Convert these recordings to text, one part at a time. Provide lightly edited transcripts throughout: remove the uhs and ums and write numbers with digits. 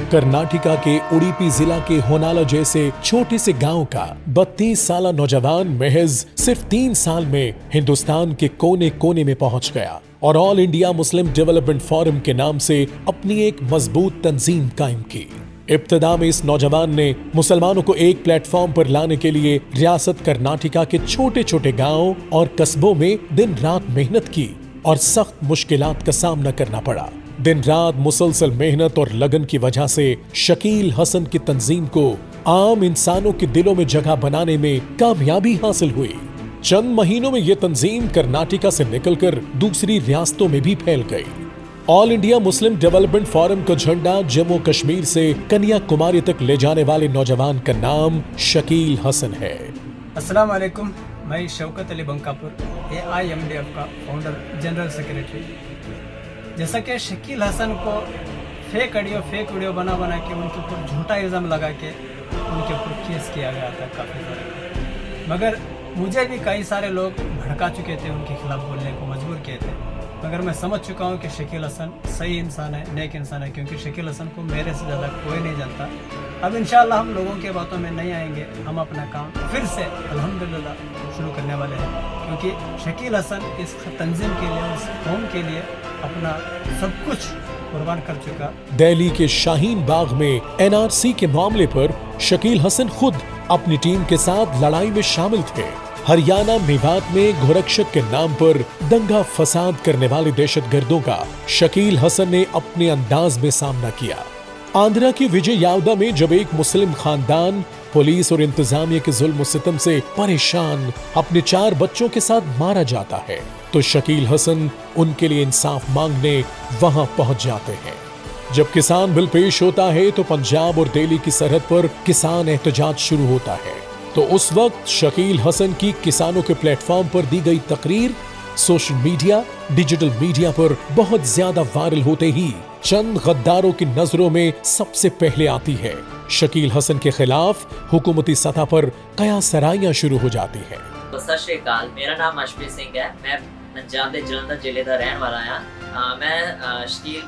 कर्नाटका के उडुपी जिला के होनाला जैसे छोटे से गांव का 32 साल नौजवान महज सिर्फ 3 साल में हिंदुस्तान के कोने कोने में पहुंच गया और all India Muslim development forum के नाम से अपनी एक मजबूत तंजीम कायम की। इब्तिदा में इस नौजवान ने मुसलमानों को एक प्लेटफॉर्म पर लाने के लिए रियासत कर्नाटका के छोटे छोटे गांव और कस्बों में दिन रात मेहनत की और सख्त मुश्किलात का सामना करना पड़ा। दिन रात मुसलसल मेहनत और लगन की वजह से शकील हसन की तंजीम को आम इंसानों के दिलों में जगह बनाने में कामयाबी हासिल हुई। चंद महीनों में यह तंजीम कर्नाटका से निकलकर दूसरी रियासतों में भी फैल गई। All India Muslim development forum का झंडा जम्मू कश्मीर से कन्याकुमारी तक ले जाने वाले नौजवान का नाम शकील हसन है। अस्सलाम वालेकुम, मैं शौकत अली बंकापुर AIMDF का फाउंडर जनरल सेक्रेटरी। जैसा कि शकील हसन को फेक वीडियो बना के उनके ऊपर झूठा इल्ज़ाम लगा के उनके ऊपर केस किया गया था काफ़ी सारे, मगर मुझे भी कई सारे लोग भड़का चुके थे, उनके खिलाफ बोलने को मजबूर किए थे। मगर मैं समझ चुका हूँ कि शकील हसन सही इंसान है, नेक इंसान है, क्योंकि शकील हसन को मेरे से ज़्यादा कोई नहीं जानता। अब इंशाअल्लाह हम लोगों के बातों में नहीं आएंगे, हम अपना काम फिर से अल्हम्दुलिल्लाह शुरू करने वाले हैं, क्योंकि शकील हसन इस तंजीम के लिए, इस कौम के लिए अपना सब कुछ कुर्बान कर चुका। दिल्ली के शाहीन बाग में NRC के मामले पर शकील हसन खुद अपनी टीम के साथ लड़ाई में शामिल थे। हरियाणा मेवात में गोरक्षक के नाम पर दंगा फसाद करने वाले दहशतगर्दों का शकील हसन ने अपने अंदाज में सामना किया। आंध्रा की विजय यावदा में जब एक मुस्लिम खानदान पुलिस और इंतजामिया के जुल्म सितम से परेशान अपने 4 बच्चों के साथ मारा जाता है, तो शकील हसन उनके लिए इंसाफ मांगने वहां पहुंच जाते हैं। जब किसान बिल पेश होता है तो पंजाब और दिल्ली की सरहद पर किसान एहतजाज शुरू होता है, तो उस वक्त शकील हसन की किसानों के प्लेटफॉर्म पर दी गई तकरीर सोशल मीडिया, डिजिटल मीडिया पर बहुत ज्यादा वायरल होते ही चंद गद्दारों की नजरों में सबसे पहले आती है। शकील हसन के खिलाफ हुकूमती सतह पर कयासराइयां शुरू हो जाती है। सत श्री अकाल, मेरा नाम अशप्रीत सिंह है। मैं पंजाब के जलंधर जिले का रहने वाला हाँ। मैं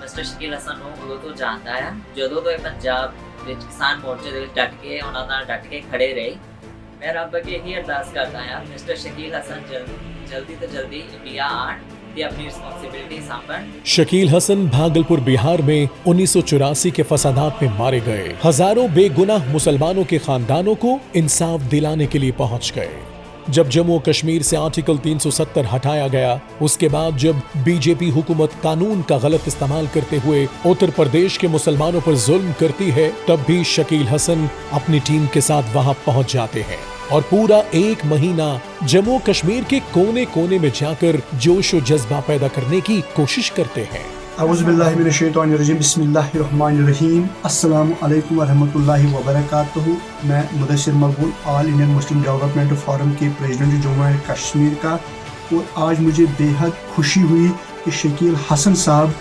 मिस्टर शकील हसन ਨੂੰ ਉਦੋਂ ਤੋਂ ਜਾਣਦਾ ਹਾਂ, ਜਦੋਂ ਤੋਂ ਇਹ ਪੰਜਾਬ ਵਿੱਚ ਕਿਸਾਨ ਮੋਰਚੇ ਦੇ ਵਿੱਚ ਡਟ ਕੇ ਖੜੇ ਰਹੇ। मैं रब अगे यही अरदास करता है मिस्टर शकील हसन जल्दी तो जल्दी इंडिया आन ते अपनी रिस्पांसिबिलिटी संभाल। शकील हसन भागलपुर बिहार में 1984 के फसादात में मारे गए हजारों बेगुनाह मुसलमानों के खानदानों को इंसाफ दिलाने के लिए पहुंच गए। जब जम्मू कश्मीर से आर्टिकल 370 हटाया गया, उसके बाद जब बीजेपी हुकूमत कानून का गलत इस्तेमाल करते हुए उत्तर प्रदेश के मुसलमानों पर जुल्म करती है, तब भी शकील हसन अपनी टीम के साथ वहां पहुंच जाते हैं और पूरा 1 महीना जम्मू कश्मीर के कोने कोने में जाकर जोश और जज्बा पैदा करने की कोशिश करते हैं। औज़ुबिल्लाहि मिनश्शैतानिर्रजीम, बिस्मिल्लाहिर्रहमानिर्रहीम, अस्सलामु अलैकुम वरहमतुल्लाहि वबरकातुहू। मैं मुदस्सिर मकबूल all Indian Muslim development forum के प्रेसिडेंट जम्मू एंड कश्मीर का, और आज मुझे बेहद खुशी हुई कि शकील हसन साहब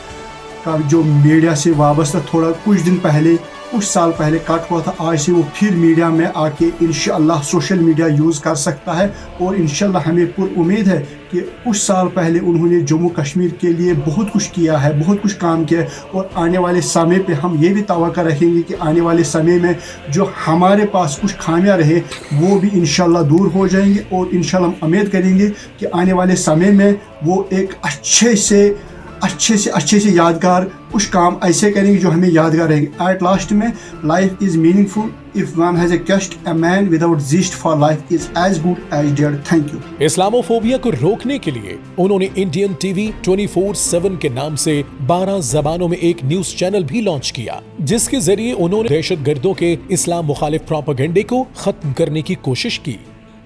का जो मीडिया से वाबस्ता थोड़ा कुछ दिन पहले, कुछ साल पहले कट हुआ था, आज से वो फिर मीडिया में आके इंशाअल्लाह सोशल मीडिया यूज़ कर सकता है। और इंशाअल्लाह हमें पूरी उम्मीद है कि कुछ साल पहले उन्होंने जम्मू कश्मीर के लिए बहुत कुछ किया है, बहुत कुछ काम किया है, और आने वाले समय पे हम ये भी तवक्को रखेंगे कि आने वाले समय में जो हमारे पास कुछ खामियां रहे वो भी इंशाअल्लाह दूर हो जाएंगे। और इंशाअल्लाह हम उम्मीद करेंगे कि आने वाले समय में वो एक अच्छे से यादगार कुछ काम ऐसे करेंगे जो हमें यादगार रहेंगे। एट लास्ट में life is meaningful if one has a quest, a man without gist for life is as good as dead. Thank you. Islamophobia को रोकने के लिए उन्होंने इंडियन टीवी 24/7 के नाम से 12 जबानों में एक न्यूज चैनल भी लॉन्च किया, जिसके जरिए उन्होंने दहशतगर्दों के इस्लाम मुखालिफ प्रोपेगेंडे को खत्म करने की कोशिश की।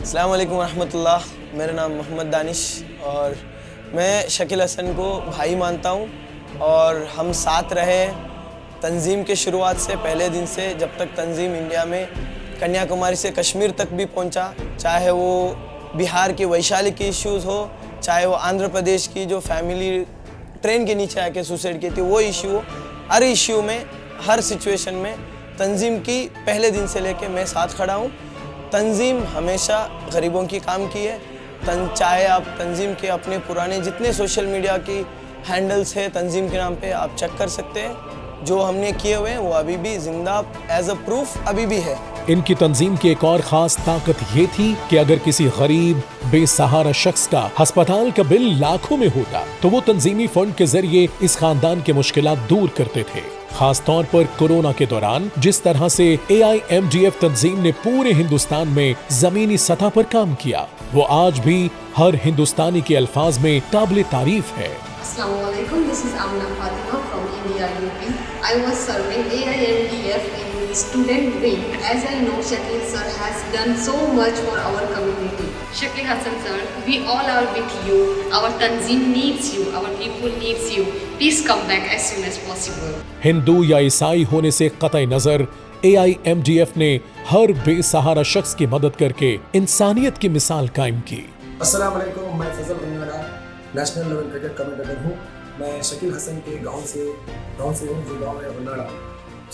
अस्सलाम वालेकुम रहमतुल्लाह, मेरा नाम मोहम्मद दानिश और मैं शकील हसन को भाई मानता हूँ, और हम साथ रहे तंजीम के शुरुआत से, पहले दिन से, जब तक तंजीम इंडिया में कन्याकुमारी से कश्मीर तक भी पहुँचा। चाहे वो बिहार की वैशाली की इश्यूज़ हो, चाहे वो आंध्र प्रदेश की जो फैमिली ट्रेन के नीचे आके सुसाइड की थी वो इश्यू हो, हर इश्यू में, हर सिचुएशन में तंजीम की पहले दिन से लेके मैं साथ खड़ा हूँ। तंजीम हमेशा गरीबों की काम की है। चाहे आप तंजीम के अपने पुराने जितने सोशल मीडिया की हैंडल्स है तंजीम के नाम पे आप चेक कर सकते हैं। जो हमने किए हुए हैं वो अभी भी जिंदा एज अ प्रूफ अभी भी है। इनकी तंजीम की एक और खास ताकत ये थी कि अगर किसी गरीब बेसहारा शख्स का अस्पताल का बिल लाखों में होता तो वो तंजीमी फंड के जरिए इस खानदान के मुश्किलात दूर करते थे। खास तौर पर कोरोना के दौरान जिस तरह से AIMDF तंजीम ने पूरे हिंदुस्तान में जमीनी सतह पर काम किया, वो आज भी हर हिंदुस्तानी के अल्फाज में काबिल तारीफ है। Assalamualaikum, this is Amna Fatima from India, UP. I was serving AIMDF in student wing. As I know, Shakil sir has done so much for our community. Shakil Hassan sir, we all are with you. Our Tanzim needs you. Our people needs you. Please come back as soon as possible. Hindu या ईसाई होने से कतई नजर AIMDF ने हर बेसहारा शख्स की मदद करके इंसानियत की मिसाल कायम की। अस्सलाम वालेकुम, मैं फजल बनवाला नेशनल लेवल क्रिकेट कमेंटेटर हूँ। मैं शकील हसन के गांव से हूँ, जो गांव है बनाड़ा।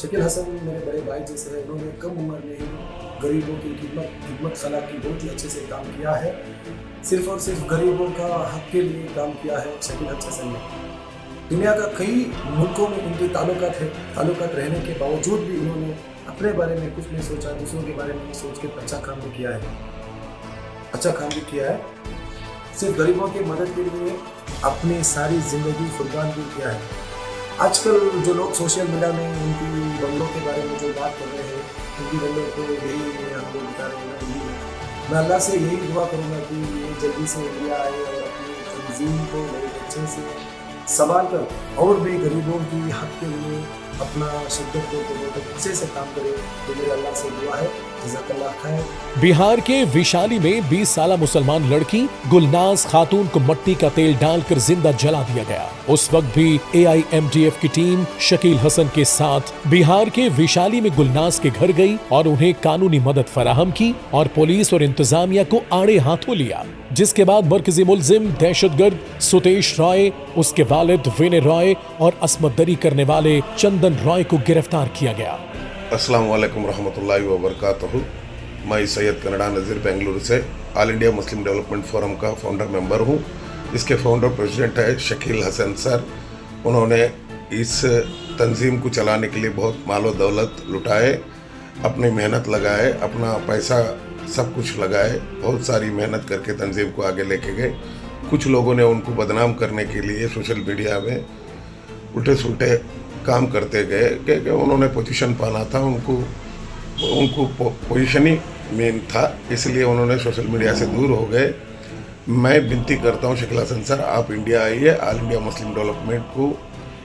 शकील हसन मेरे बड़े भाई जैसे हैं, उन्होंने कम उम्र में ही गरीबों की खिदमत खला की बहुत ही अच्छे से काम किया है। सिर्फ और सिर्फ गरीबों का हक के लिए काम किया है शकील हसन ने। दुनिया का कई मुल्कों में उनके ताल्लुकात रहने के बावजूद भी उन्होंने अपने बारे में कुछ नहीं सोचा, दूसरों के बारे में सोच के अच्छा काम भी किया है। सिर्फ गरीबों की मदद के लिए अपनी सारी ज़िंदगी कुर्बान भी किया है। आजकल जो लोग सोशल मीडिया में उनकी बंगलों के बारे में जो बात कर रहे हैं, उनकी बंगलों को यही हम लोग बता रहे हैं। मैं अल्लाह से यही दुआ करूँगा कि ये जल्दी से इंडिया आए और अपनी तंजीम को बहुत अच्छे से संभाल कर और भी गरीबों की हक के लिए अपना शिद्दत को बहुत अच्छे से काम करे। तो मेरे अल्लाह से दुआ है। जज़ाकल्लाह खैर। बिहार के विशाली में 20 साला मुसलमान लड़की गुलनाज खातून को मट्टी का तेल डालकर जिंदा जला दिया गया। उस वक्त भी AIMDF की टीम शकील हसन के साथ बिहार के विशाली में गुलनाज के घर गई और उन्हें कानूनी मदद फराहम की और पुलिस और इंतजामिया को आड़े हाथों लिया, जिसके बाद मरकजी मुलजिम दहशतगर्द सुतेश रॉय, उसके वालिद विनय रॉय और असमत दरी करने वाले चंदन रॉय को गिरफ्तार किया गया। अस्सलाम वालेकुम रहमतुल्लाहि व बरकातहू। मैं सैयद कनाडा नज़ीर बेंगलुरु से all India Muslim development forum का फाउंडर मेंबर हूँ। इसके फाउंडर प्रेसिडेंट है शकील हसन सर। उन्होंने इस तंजीम को चलाने के लिए बहुत मालो दौलत लुटाए, अपनी मेहनत लगाए, अपना पैसा सब कुछ लगाए, बहुत सारी मेहनत करके तंजीम को आगे लेके गए। कुछ लोगों ने उनको बदनाम करने के लिए सोशल मीडिया में उल्टे सुल्टे काम करते गए कि उन्होंने पोजीशन पाना था, उनको पोजीशन ही मेन था, इसलिए उन्होंने सोशल मीडिया से दूर हो गए। मैं विनती करता हूँ शकील हसन सर, आप इंडिया आइए, ऑल इंडिया मुस्लिम डेवलपमेंट को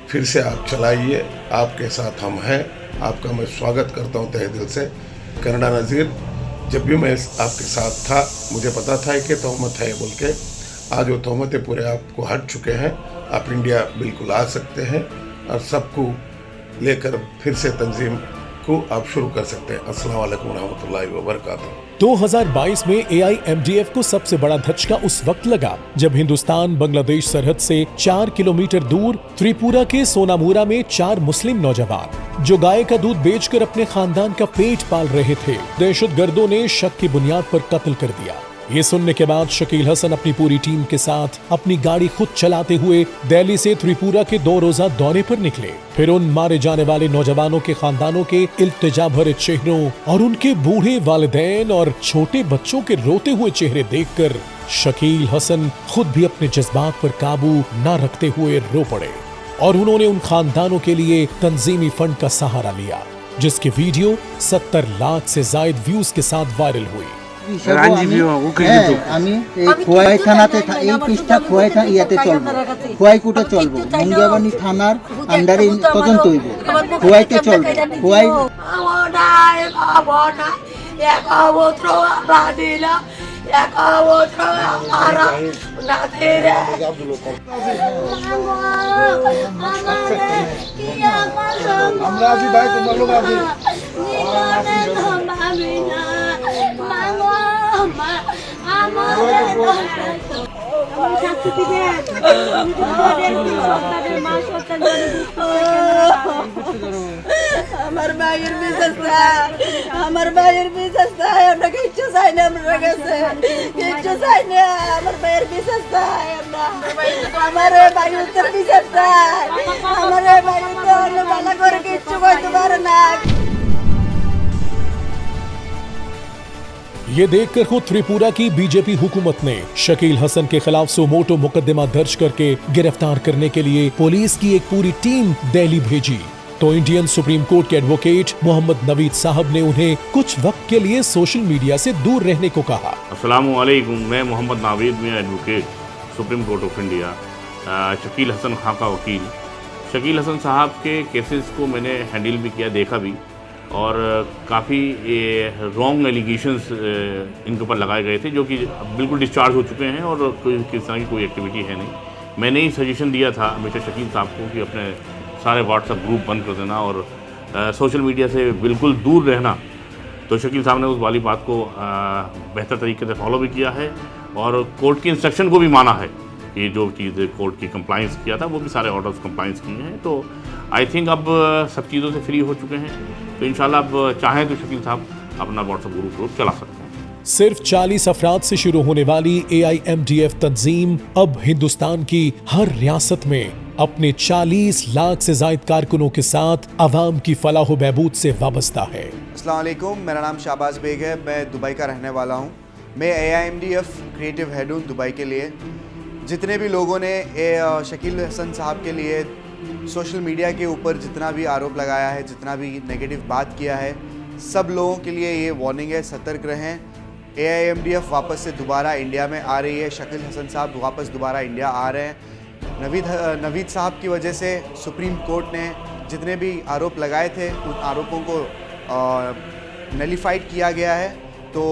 फिर से आप चलाइए, आपके साथ हम हैं। आपका मैं स्वागत करता हूँ तहे दिल से। कनाडा नज़ीर, जब भी मैं आपके साथ था मुझे पता था कि तोहमत है बोल के, आज वो तोहमतें पूरे आपको हट चुके हैं। आप इंडिया बिल्कुल आ सकते हैं और सबको लेकर फिर से तंजीम को आप शुरू कर सकते हैं। अस्सलाम वालेकुम रहमतुल्लाहि व बरकातहू। 2022 में AIMDF को सबसे बड़ा धचका उस वक्त लगा जब हिंदुस्तान बांग्लादेश सरहद से 4 किलोमीटर दूर त्रिपुरा के सोनामुरा में 4 मुस्लिम नौजवान जो गाय का दूध बेचकर अपने खानदान का पेट पाल रहे थे, दहशतगर्दों ने शक की बुनियाद पर कत्ल कर दिया। ये सुनने के बाद शकील हसन अपनी पूरी टीम के साथ अपनी गाड़ी खुद चलाते हुए दिल्ली से त्रिपुरा के 2 रोजा दौरे पर निकले। फिर उन मारे जाने वाले नौजवानों के खानदानों के इल्तिजा भरे चेहरों और उनके बूढ़े वालिदैन और छोटे बच्चों के रोते हुए चेहरे देखकर शकील हसन खुद भी अपने जज्बात पर काबू न रखते हुए रो पड़े और उन्होंने उन खानदानों के लिए तंजीमी फंड का सहारा लिया, जिसकी वीडियो 70 लाख से जायद व्यूज के साथ वायरल हुई। আমি এই খোয়াই থানাতে এই পৃষ্ঠা খোয়াই থানা ইয়াতে চলবো, খোয়াই কোর্টে চলবো, মুঙ্গিয়াবাড়ি থানার আন্ডারে তদন্ত হইব, খোয়াইতে চলবো। খোয়াই আমরা আছি ভাই, তোমার লোক আছে। আমার ভাইয়ের বিশ্বাস চাই আমরা কিচ্ছু চাই না আমরা কাছে কিচ্ছু চাই না আমার ভাইয়ের বিশ্বাস চাই আমরা আমার ভাইয়ের তো বিশ্বাস চাই আমার ভাইয়ের তো ভালো করে কিচ্ছু করতে পারে না। ये देखकर खुद त्रिपुरा की बीजेपी हुकूमत ने शकील हसन के खिलाफ सुमोटो मुकदमा दर्ज करके गिरफ्तार करने के लिए पुलिस की एक पूरी टीम दिल्ली भेजी तो इंडियन सुप्रीम कोर्ट के एडवोकेट मोहम्मद नवीद साहब ने उन्हें कुछ वक्त के लिए सोशल मीडिया से दूर रहने को कहा। अस्सलामु अलैकुम, मैं मोहम्मद नावीद में advocate Supreme Court of India, Shakeel Hasan Khan का वकील। शकील हसन साहब के केसेस को मैंने हैंडल भी किया, देखा भी, और काफ़ी रॉन्ग एलिगेशंस इनके ऊपर लगाए गए थे जो कि बिल्कुल डिस्चार्ज हो चुके हैं और कोई किस तरह की कोई एक्टिविटी है नहीं। मैंने ही सजेशन दिया था मिस्टर शकील साहब को कि अपने सारे व्हाट्सएप ग्रुप बंद कर देना और सोशल मीडिया से बिल्कुल दूर रहना। तो शकील साहब ने उस वाली बात को बेहतर तरीके से फॉलो भी किया है और कोर्ट की इंस्ट्रक्शन को भी माना है कि जो चीज़ कोर्ट की कंप्लाइंस किया था वो भी सारे ऑर्डर्स कंप्लाइंस किए हैं। तो आई थिंक अब सब चीज़ों से फ्री हो चुके हैं, तो इंशाल्लाह अब चाहें तो शकील साहब अपना व्हाट्सएप ग्रुप चला सकते हैं। सिर्फ 40 अफराद से शुरू होने वाली AIMDF तंजीम अब हिंदुस्तान की हर रियासत में अपने 40 लाख से जायद कारकुनों के साथ अवाम की फलाह व बहबूद से वाबस्ता है। अस्सलाम वालेकुम, मेरा नाम शाहबाज बेग है, मैं दुबई का रहने वाला हूँ। मैं AIMDF क्रिएटिव हेड हूँ दुबई के लिए। जितने भी लोगों ने शकील हसन साहब के लिए सोशल मीडिया के ऊपर जितना भी आरोप लगाया है, जितना भी नेगेटिव बात किया है, सब लोगों के लिए ये वार्निंग है, सतर्क रहें। AIMDF वापस से दोबारा इंडिया में आ रही है, शकील हसन साहब वापस दोबारा इंडिया आ रहे हैं। नवीद साहब की वजह से सुप्रीम कोर्ट ने जितने भी आरोप लगाए थे उन आरोपों को नलिफाइड किया गया है, तो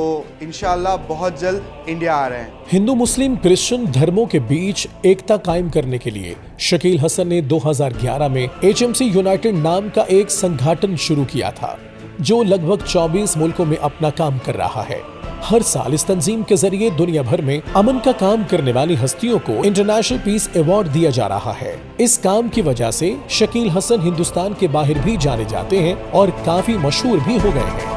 इंशाअल्लाह बहुत जल्द इंडिया आ रहे हैं। हिंदू मुस्लिम क्रिश्चियन धर्मों के बीच एकता कायम करने के लिए शकील हसन ने 2011 में HMC यूनाइटेड नाम का एक संगठन शुरू किया था जो लगभग 24 मुल्कों में अपना काम कर रहा है। हर साल इस तंजीम के जरिए दुनिया भर में अमन का काम करने वाली हस्तियों को इंटरनेशनल पीस अवार्ड दिया जा रहा है। इस काम की वजह से शकील हसन हिंदुस्तान के बाहर भी जाने जाते हैं और काफी मशहूर भी हो गए हैं।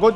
good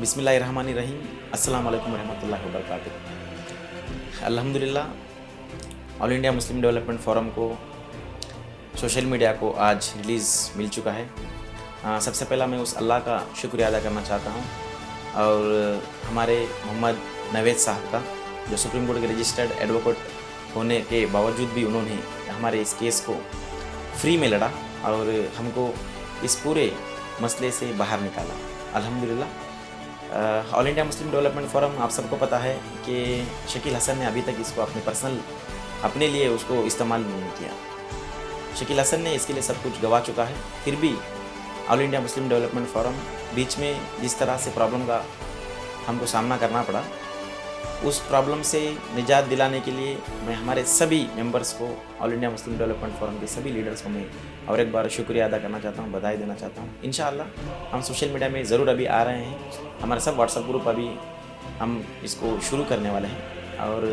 बिस्मिल्लाहिर्रहमानिर्रहीम, अस्सलाम वालेकुम रहमतुल्लाहि व बरकातुहू। अल्हम्दुलिल्लाह, all India Muslim development forum को सोशल मीडिया को आज रिलीज़ मिल चुका है। सबसे पहला मैं उस अल्लाह का शुक्रिया अदा करना चाहता हूँ और हमारे मोहम्मद नवेद साहब का, जो सुप्रीम कोर्ट के रजिस्टर्ड एडवोकेट होने के बावजूद भी उन्होंने हमारे इस केस को फ्री में लड़ा और हमको इस पूरे मसले से बाहर निकाला। अल्हम्दुलिल्लाह, all India Muslim development forum, आप सबको पता है कि शकील हसन ने अभी तक इसको अपने लिए उसको इस्तेमाल नहीं किया। शकील हसन ने इसके लिए सब कुछ गवा चुका है, फिर भी All India Muslim development forum बीच में जिस तरह से प्रॉब्लम का हमको सामना करना पड़ा, उस प्रॉब्लम से निजात दिलाने के लिए मैं हमारे सभी मेंबर्स को, all India Muslim development forum के सभी लीडर्स को मैं और एक बार शुक्रिया अदा करना चाहता हूँ, बधाई देना चाहता हूँ। इंशाअल्लाह हम सोशल मीडिया में ज़रूर अभी आ रहे हैं, हमारे सब व्हाट्सएप ग्रुप अभी हम इसको शुरू करने वाले हैं और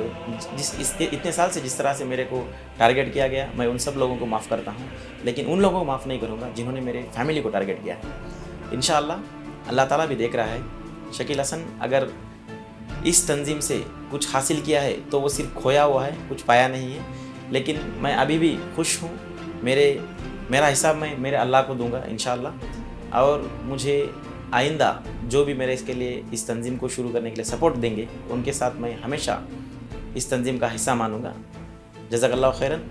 इतने साल से जिस तरह से मेरे को टारगेट किया गया, मैं उन सब लोगों को माफ़ करता हूँ, लेकिन उन लोगों को माफ़ नहीं करूँगा जिन्होंने मेरे फैमिली को टारगेट किया है। इंशाअल्लाह अल्लाह ताला भी देख रहा है। शकील हसन अगर इस तंजीम से कुछ हासिल किया है तो वो सिर्फ खोया हुआ है, कुछ पाया नहीं है। लेकिन मैं अभी भी खुश हूँ। मेरा हिसाब मैं मेरे अल्लाह को दूंगा इंशाअल्लाह। और मुझे आइंदा जो भी मेरे इसके लिए इस तंजीम को शुरू करने के लिए सपोर्ट देंगे, उनके साथ मैं हमेशा इस तंजीम का हिस्सा मानूंगा। जज़ाकल्लाहु खैरन।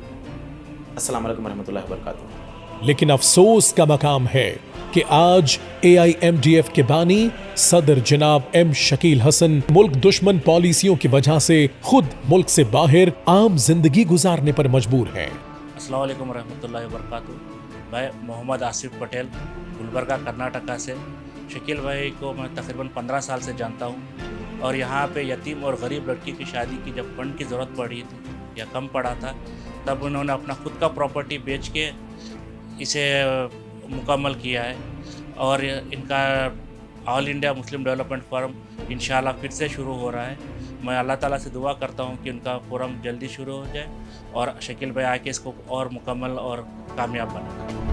अस्सलाम वालेकुम रहमतुल्लाहि व बरकातुहू। लेकिन अफसोस का मकाम है कि आज AIMDF के बानी सदर जनाब M शकील हसन मुल्क दुश्मन पॉलिसियों की वजह से खुद मुल्क से बाहर आम जिंदगी गुजारने पर मजबूर हैं। अस्सलाम वालेकुम रहमतुल्लाहि व बरकातुहू। मैं मोहम्मद आसिफ पटेल गुलबर्गा कर्नाटका से। शकील भाई को मैं तकरीबन 15 साल से जानता हूँ और यहाँ पे यतीम और गरीब लड़की की शादी की जब फंड की ज़रूरत पड़ी थी या कम पड़ा था, तब उन्होंने अपना खुद का प्रॉपर्टी बेच के इसे मुकम्मल किया है। और इनका all India Muslim development forum इंशाल्लाह फिर से शुरू हो रहा है। मैं अल्लाह ताला से दुआ करता हूँ कि उनका फोरम जल्दी शुरू हो जाए और शकील भाई आके इसको और मुकम्मल और कामयाब बनाए।